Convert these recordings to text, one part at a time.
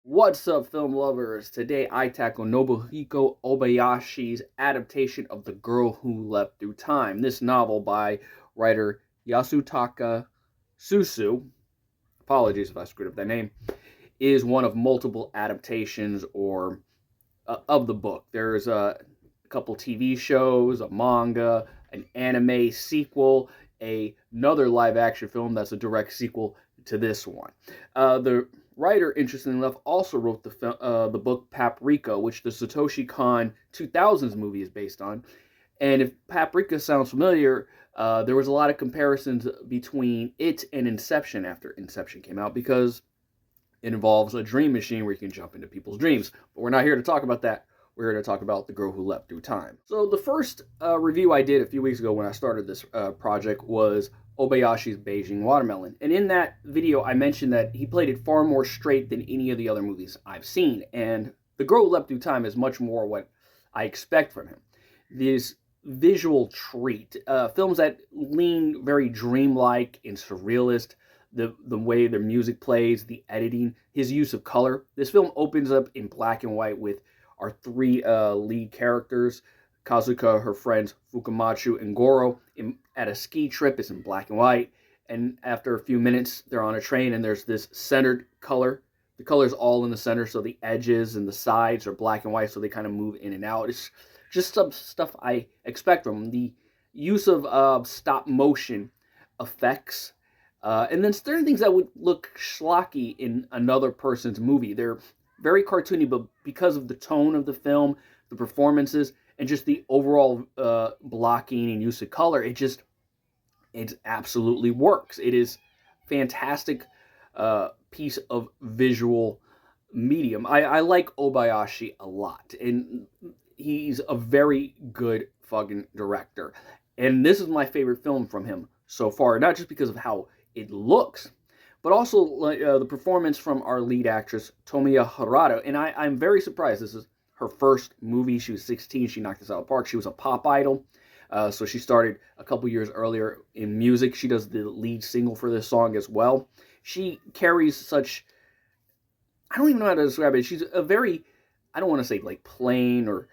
What's up, film lovers? Today I tackle Nobuhiko Obayashi's adaptation of The Girl Who Leapt Through Time. This novel by writer Yasutaka Susu, apologies if I screwed up that name, is one of multiple adaptations of the book. There's a couple TV shows, a manga, an anime sequel, another live action film that's a direct sequel to this one. The writer, interestingly enough, also wrote the book Paprika, which the Satoshi Kon 2000s movie is based on. And if Paprika sounds familiar, there was a lot of comparisons between it and Inception after Inception came out because it involves a dream machine where you can jump into people's dreams. But we're not here to talk about that. We're here to talk about The Girl Who Leapt Through Time. So the first review I did a few weeks ago when I started this project was Obayashi's Beijing Watermelon. And in that video, I mentioned that he played it far more straight than any of the other movies I've seen. And The Girl Who Leapt Through Time is much more what I expect from him. This visual treat. Films that lean very dreamlike and surrealist. The way their music plays, the editing, his use of color. This film opens up in black and white with our three lead characters, Kazuka, her friends Fukumachu, and Goro at a ski trip. It's in black and white. And after a few minutes, they're on a train, and there's this centered color. The color's all in the center, so the edges and the sides are black and white, so they kind of move in and out. It's just some stuff I expect from them. The use of stop motion effects, and then certain things that would look schlocky in another person's movie. They're very cartoony, but because of the tone of the film, the performances, and just the overall blocking and use of color, it absolutely works. It is fantastic piece of visual medium. I like Obayashi a lot, and he's a very good fucking director. And this is my favorite film from him so far, not just because of how it looks, but also the performance from our lead actress, Tomiya Harada. And I'm very surprised. This is her first movie. She was 16. She knocked this out of the park. She was a pop idol. So she started a couple years earlier in music. She does the lead single for this song as well. She carries such, I don't even know how to describe it. She's a very, I don't want to say like plain, or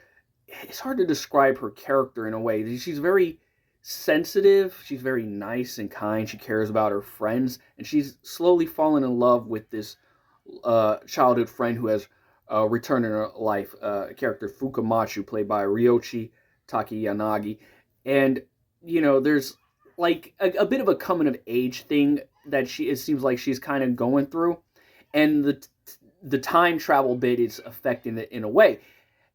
it's hard to describe her character in a way. She's very sensitive. She's very nice and kind. She cares about her friends, and she's slowly fallen in love with this childhood friend who has returned in her life, character Fukumachu, played by Ryoichi Takayanagi. And you know, there's like a bit of a coming of age thing that it seems like she's kind of going through, and the time travel bit is affecting it in a way.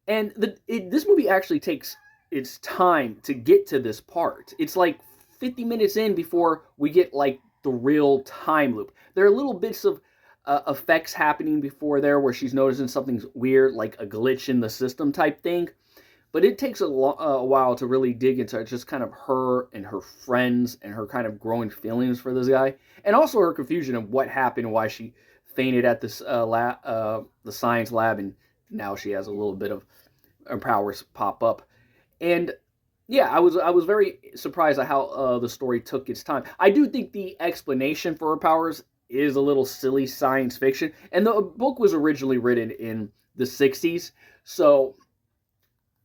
And this movie actually takes its time to get to this part. It's like 50 minutes in before we get like the real time loop. There are little bits of effects happening before there where she's noticing something's weird, like a glitch in the system type thing. But it takes a while to really dig into just kind of her and her friends and her kind of growing feelings for this guy. And also her confusion of what happened and why she fainted at this the science lab, and now she has a little bit of her powers pop up. And yeah, I was very surprised at how the story took its time. I do think the explanation for her powers is a little silly science fiction, and the book was originally written in the 60s, so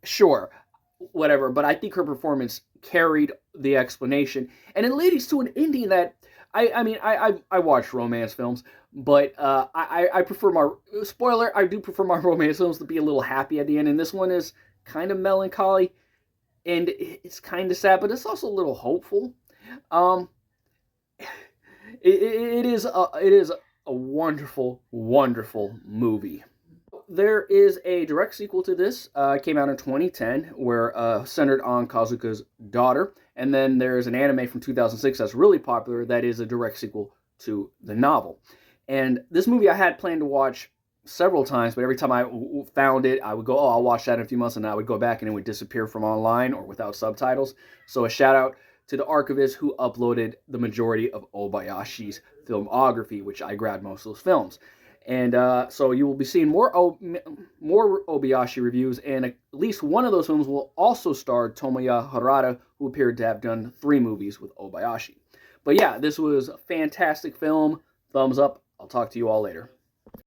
sure, whatever. But I think her performance carried the explanation, and it leads to an ending that I watch romance films, but I prefer my, spoiler, I do prefer my romance films to be a little happy at the end, and this one is kind of melancholy. And it's kind of sad, but it's also a little hopeful. It is a wonderful, wonderful movie. There is a direct sequel to this. Came out in 2010, where centered on Kazuka's daughter. And then there's an anime from 2006 that's really popular that is a direct sequel to the novel. And this movie I had planned to watch several times, but every time I found it, I would go, oh, I'll watch that in a few months, and I would go back and it would disappear from online or without subtitles. So a shout out to the archivist who uploaded the majority of Obayashi's filmography, which I grabbed most of those films. And so you will be seeing more Obayashi reviews, and at least one of those films will also star Tomoya Harada, who appeared to have done 3 movies with Obayashi. But yeah, this was a fantastic film. Thumbs up. I'll talk to you all later.